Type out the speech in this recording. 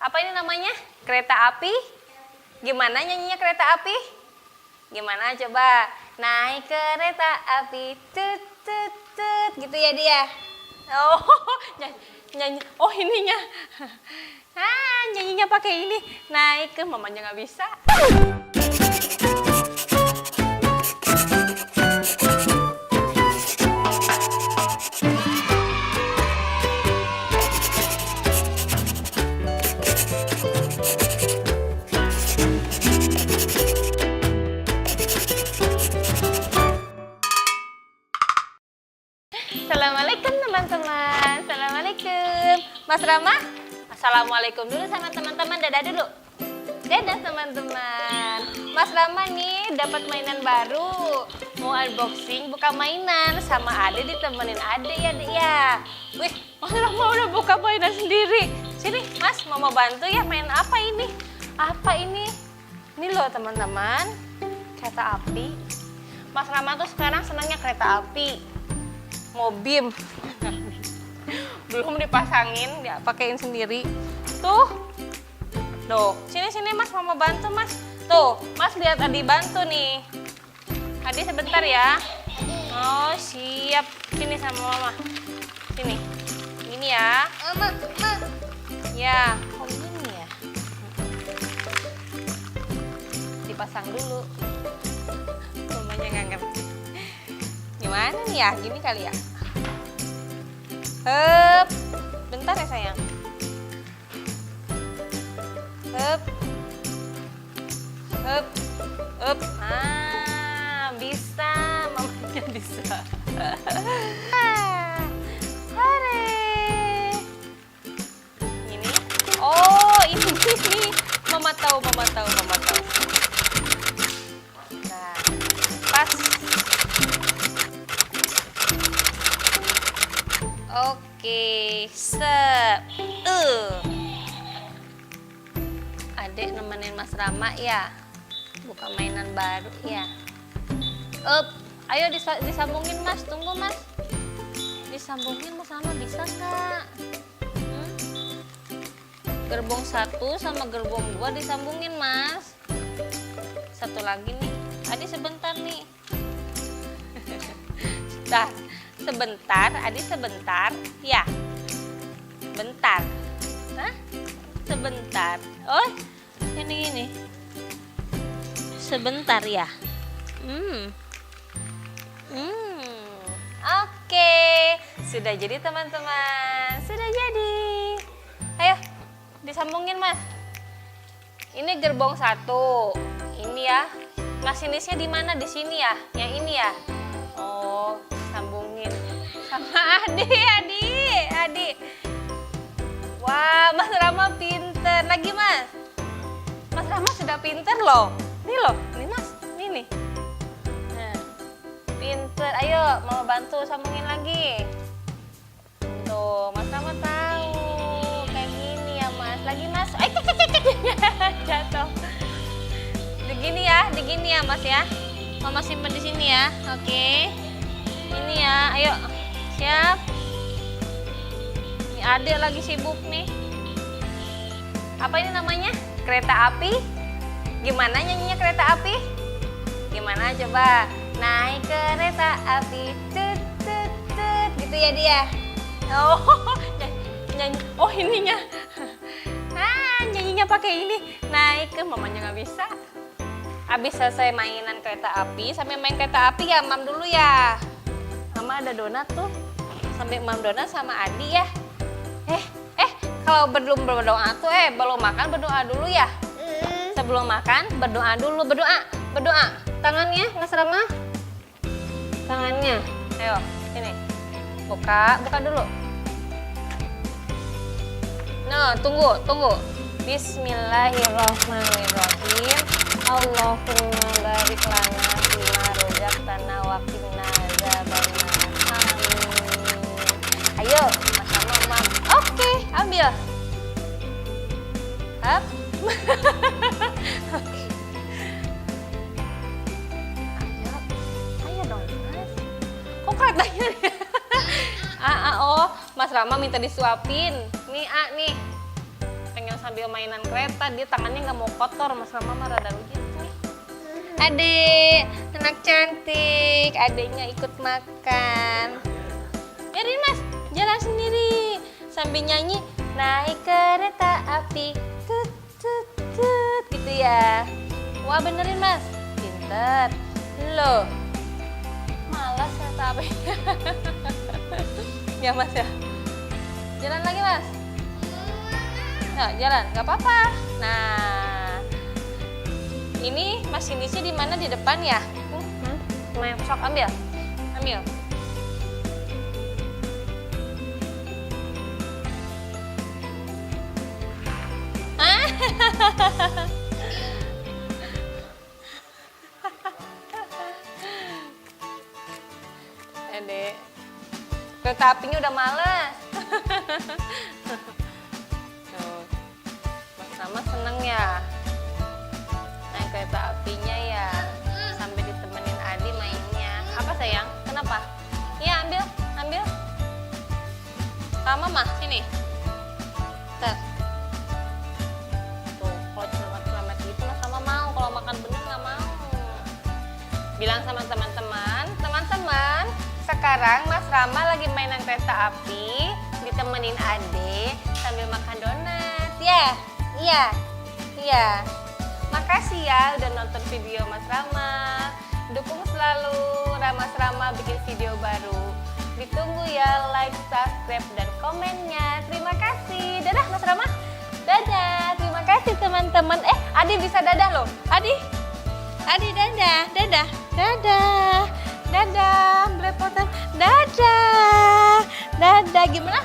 Apa ini namanya? Kereta api? Gimana nyanyinya kereta api? Gimana coba? Naik kereta api, tut tut tut, gitu ya dia. Oh, nyanyi. Oh ininya. Nyanyinya pakai ini. Naik ke mamanya nggak bisa. Assalamualaikum teman-teman. Assalamualaikum. Mas Rama, assalamualaikum dulu sama teman-teman. Dadah dulu. Dadah teman-teman. Mas Rama nih dapat mainan baru. Mau unboxing buka mainan sama Ade, ditemenin Ade ya Dek ya. Wih, Mas Rama udah buka mainan sendiri. Sini Mas, mau bantu ya, main apa ini? Apa ini? Ini loh teman-teman, kereta api. Mas Rama tuh sekarang senangnya kereta api. Mobil belum dipasangin, dia pakein sendiri. Tuh sini Mas, mau bantu Mas. Tuh Mas, lihat Adi bantu nih. Adi sebentar ya. Oh siap, sini sama Mama. Sini, ini ya. Ya, oh ini ya. Dipasang dulu. Mamanya nggak ngerti. Gimana nih ya? Gini kali ya. Hup. Bentar ya sayang. Hup. Hup. Hup. Bisa. Mamanya bisa. Hore. Ini. Oh, ini. Mama tahu. Nah, pas. Oke, Adek nemenin Mas Rama ya, buka mainan baru ya. Ayo disambungin Mas, tunggu Mas. Disambungin Mas Rama, bisa nggak? Gerbong 1 sama gerbong 2 disambungin Mas. Satu lagi nih, Adi sebentar nih. Sebentar, Adi sebentar, ya. Bentar. Sebentar. Oh, ini. Sebentar ya. Oke. Sudah jadi teman-teman. Sudah jadi. Ayo, disambungin Mas. Ini gerbong 1. Ini ya. Masinisnya di mana? Di sini ya. Yang ini ya. Oh, sambungin sama Adi. Wah, Mas Rama pinter. Lagi Mas. Mas Rama sudah pinter loh. Ini loh, ini Mas, ini. Nah, pinter. Ayo, mau bantu sambungin lagi. Tuh, Mas Rama tahu. Kayak gini ya Mas. Lagi Mas. Jatuh. Digini ya Mas ya. Mama simpen di sini ya. Oke. Ini ya, ayo. Siap. Ini Adek lagi sibuk nih. Apa ini namanya? Kereta api? Gimana nyanyinya kereta api? Gimana coba? Naik kereta api, tut tut tut, gitu ya dia. Oh, nyanyi. Oh ininya. Nyanyinya pakai ini. Naik ke mamanya nggak bisa. Habis selesai mainan kereta api, sampai main kereta api ya Mam dulu ya. Mama ada donat tuh, sampai Mam donat sama Adi ya. Kalau belum berdoa tuh, belum makan berdoa dulu ya. Sebelum makan berdoa dulu, berdoa. Tangannya Mas Rama, tangannya. Ayo, sini. Buka dulu. Nah, tunggu. Bismillahirrahmanirrahim. Allahumma barik lana fima razaqtana wa qina adzabannar. Amin. Ayo, sama Mam. Oke, ambil. Hap. Ayo dong, Mas. Kok keretanya? Mas Rama minta disuapin. Nih, nih. Pengen yang sambil mainan kereta, dia tangannya nggak mau kotor. Mas Rama marah dan gitu. Adik, anak cantik, adiknya ikut makan. Biarin Mas, jalan sendiri sambil nyanyi naik kereta api, tut tut tut gitu ya. Wah benerin Mas, pinter. Loh, malas kereta api. Ya Mas ya. Jalan lagi Mas. Nah, jalan, nggak apa-apa. Nah, ini masinisnya di mana, di depan ya? Main sok ambil, ambil. Adek, kereta apinya udah males. Tuh, Mas Rama seneng ya naik kereta apinya ya, sampai ditemenin Adi mainnya. Apa sayang? Kenapa? Iya ambil, ambil. Sama Mama, sini. Tuh. Tuh, kalau celemat-celemat gitu Mas Rama mau, kalau makan bener nggak mau. Bilang sama teman-teman, teman-teman, sekarang Mas Rama lagi mainan kereta api, ditemenin Ade sambil makan donat. Ya, iya, iya. Makasih ya udah nonton video Mas Rama. Dukung selalu Mas Rama bikin video baru. Ditunggu ya like, subscribe, dan komennya. Terima kasih. Dadah Mas Rama. Dadah. Terima kasih teman-teman. Adi bisa dadah loh. Adi dadah, dadah, dadah, dadah, belepotan, dadah, dadah. Gimana?